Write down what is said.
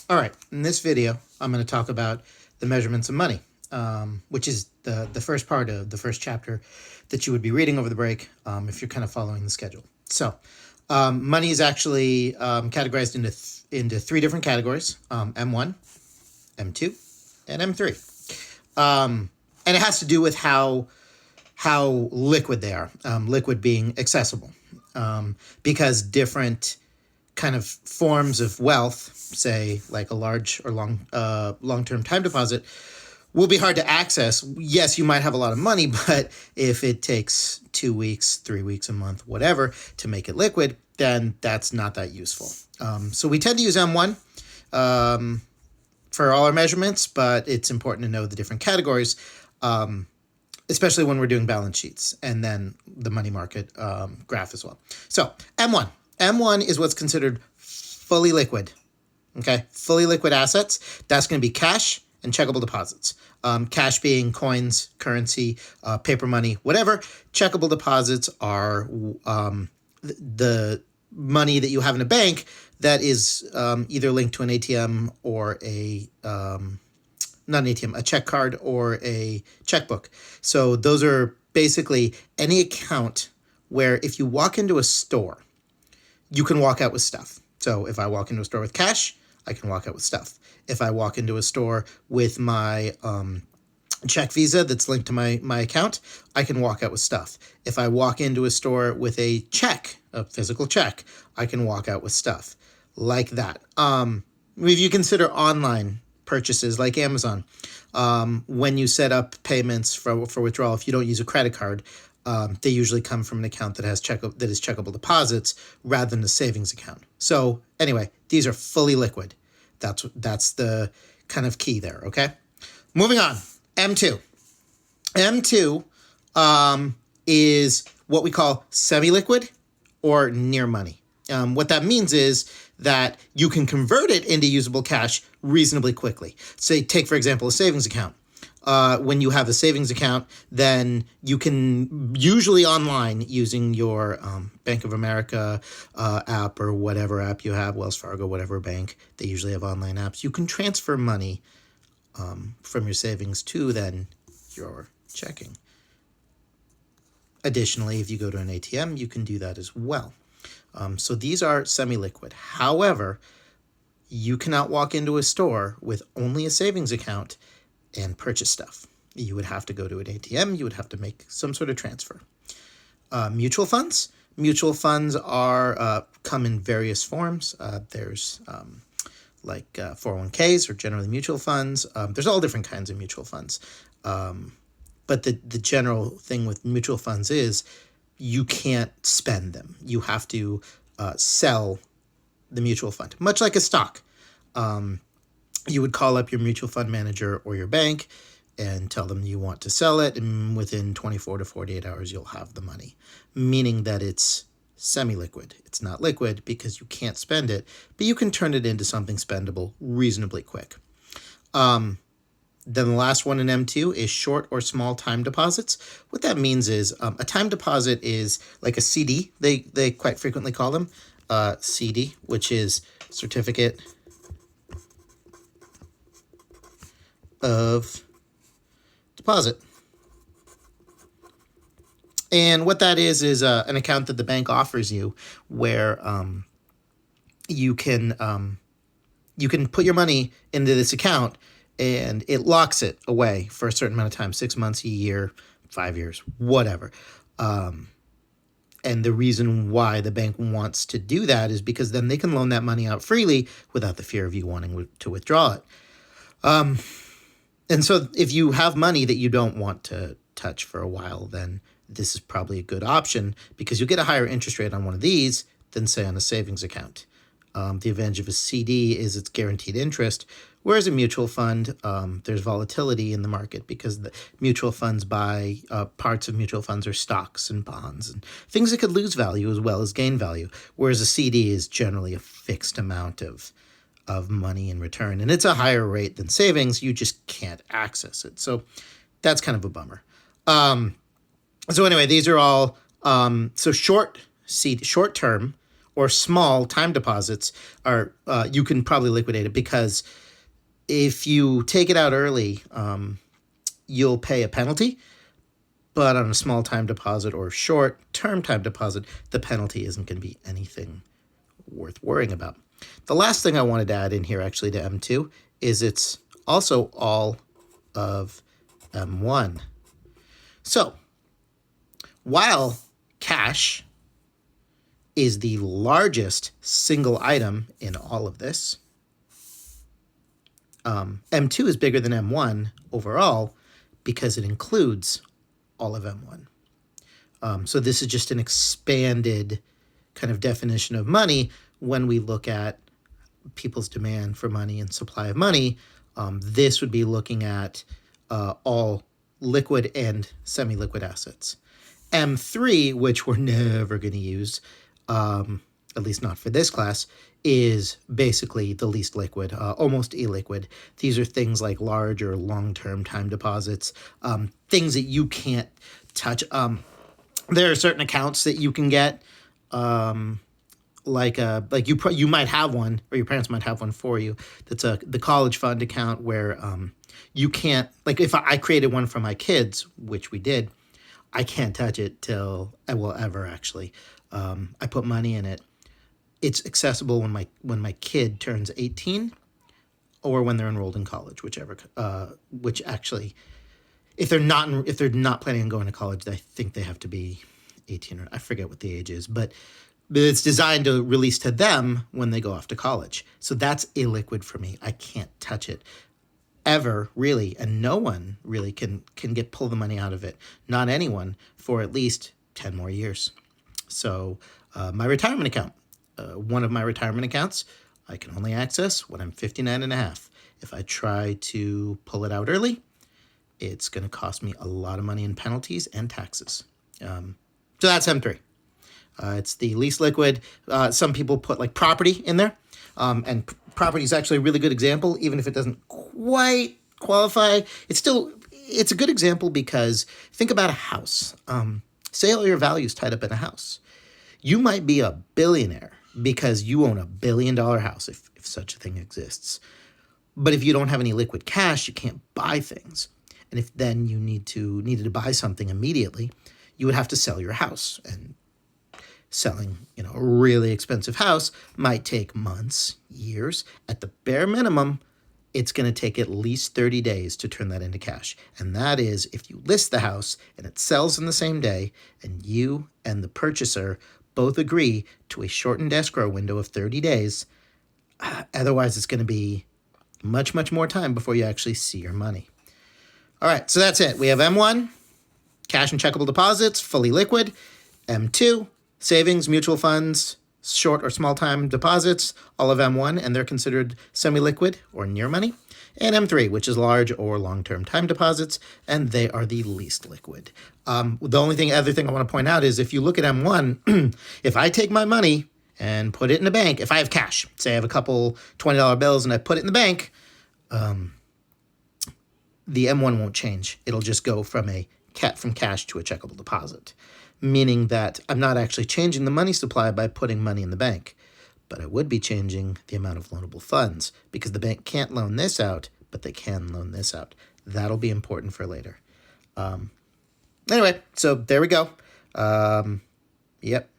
All right, in this video, I'm going to talk about the measurements of money, which is the first part of the first chapter that you would be reading over the break if you're kind of following the schedule. So, money is actually categorized into three different categories: M1, M2, and M3, and it has to do with how liquid they are. Liquid being accessible, because different kind of forms of wealth, say like a large or long-term time deposit, will be hard to access. Yes, you might have a lot of money, but if it takes 2 weeks, 3 weeks, a month, whatever, to make it liquid, then that's not that useful. So we tend to use M1 for all our measurements, but it's important to know the different categories, especially when we're doing balance sheets and then the money market graph as well. So M1. M1 is what's considered fully liquid. Okay, fully liquid assets. That's going to be cash and checkable deposits. Cash being coins, currency, paper money, whatever. Checkable deposits are the money that you have in a bank that is either linked to an ATM or not an ATM, a check card or a checkbook. So those are basically any account where if you walk into a store, you can walk out with stuff. So if I walk into a store with cash, I can walk out with stuff. If I walk into a store with my check Visa that's linked to my account, I can walk out with stuff. If I walk into a store with a check, a physical check, I can walk out with stuff like that. If you consider online purchases like Amazon, when you set up payments for withdrawal, if you don't use a credit card, they usually come from an account that is checkable deposits rather than a savings account. So anyway, these are fully liquid. That's the kind of key there. Okay, moving on. M2. M2 is what we call semi-liquid or near money. What that means is that you can convert it into usable cash reasonably quickly. Say, take for example a savings account. When you have a savings account, then you can usually online using your Bank of America app or whatever app you have, Wells Fargo, whatever bank, they usually have online apps. You can transfer money from your savings to then your checking. Additionally, if you go to an ATM, you can do that as well. So these are semi-liquid. However, you cannot walk into a store with only a savings account and purchase stuff. You would have to go to an ATM. You would have to make some sort of transfer. Mutual funds. Mutual funds are come in various forms. There's like 401ks or generally mutual funds. There's all different kinds of mutual funds. But the general thing with mutual funds is you can't spend them. You have to sell the mutual fund, much like a stock. You would call up your mutual fund manager or your bank and tell them you want to sell it, and within 24 to 48 hours, you'll have the money, meaning that it's semi-liquid. It's not liquid because you can't spend it, but you can turn it into something spendable reasonably quick. Then the last one in M2 is short or small time deposits. What that means is a time deposit is like a CD. They quite frequently call them CD, which is certificate of deposit. And what that is an account that the bank offers you where you can put your money into this account and it locks it away for a certain amount of time, 6 months, a year, 5 years, whatever. And the reason why the bank wants to do that is because then they can loan that money out freely without the fear of you wanting to withdraw it. And so if you have money that you don't want to touch for a while, then this is probably a good option because you'll get a higher interest rate on one of these than, say, on a savings account. The advantage of a CD is it's guaranteed interest, whereas a mutual fund, there's volatility in the market because the mutual funds buy parts of mutual funds are stocks and bonds and things that could lose value as well as gain value, whereas a CD is generally a fixed amount of money in return. And it's a higher rate than savings. You just can't access it. So that's kind of a bummer. So anyway, these are all, so short term or small time deposits are you can probably liquidate it, because if you take it out early, you'll pay a penalty. But on a small time deposit or short term time deposit, the penalty isn't going to be anything worth worrying about. The last thing I wanted to add in here actually to M2 is it's also all of M1. So while cash is the largest single item in all of this, M2 is bigger than M1 overall because it includes all of M1. So this is just an expanded kind of definition of money when we look at people's demand for money and supply of money. This would be looking at all liquid and semi-liquid assets. M3, which we're never going to use, at least not for this class, is basically the least liquid, almost illiquid. These are things like large or long-term time deposits, things that you can't touch. There are certain accounts that you can get, like you might have one, or your parents might have one for you. That's the college fund account where you can't, like if I created one for my kids, which we did, I can't touch it till, well, ever actually. I put money in it. It's accessible when my kid turns 18 or when they're enrolled in college, whichever. Which actually, if they're not planning on going to college, I think they have to be 18, or I forget what the age is, but it's designed to release to them when they go off to college. So that's illiquid for me. I can't touch it ever, really, and no one really can pull the money out of it. Not anyone for at least 10 more years. So my retirement account, one of my retirement accounts, I can only access when I'm 59 and a half. If I try to pull it out early, it's going to cost me a lot of money in penalties and taxes. So that's M3. It's the least liquid. Some people put like property in there, and property is actually a really good example, even if it doesn't quite qualify. It's a good example because think about a house. Say all your value is tied up in a house. You might be a billionaire because you own $1 billion house, if such a thing exists. But if you don't have any liquid cash, you can't buy things. And if then you needed to buy something immediately, you would have to sell your house. And selling, a really expensive house might take months, years. At the bare minimum, it's going to take at least 30 days to turn that into cash. And that is if you list the house and it sells in the same day and you and the purchaser both agree to a shortened escrow window of 30 days. Otherwise, it's going to be much, much more time before you actually see your money. All right, so that's it. We have M1, cash and checkable deposits, fully liquid. M2, savings, mutual funds, short or small time deposits, all of M1, and they're considered semi-liquid or near money. And M3, which is large or long-term time deposits, and they are the least liquid. The other thing I want to point out is if you look at M1, if I take my money and put it in a bank, if I have cash, say I have a couple $20 bills and I put it in the bank, the M1 won't change. It'll just go from cash to a checkable deposit, meaning that I'm not actually changing the money supply by putting money in the bank, but I would be changing the amount of loanable funds because the bank can't loan this out, but they can loan this out. That'll be important for later. Anyway, so there we go. Yep.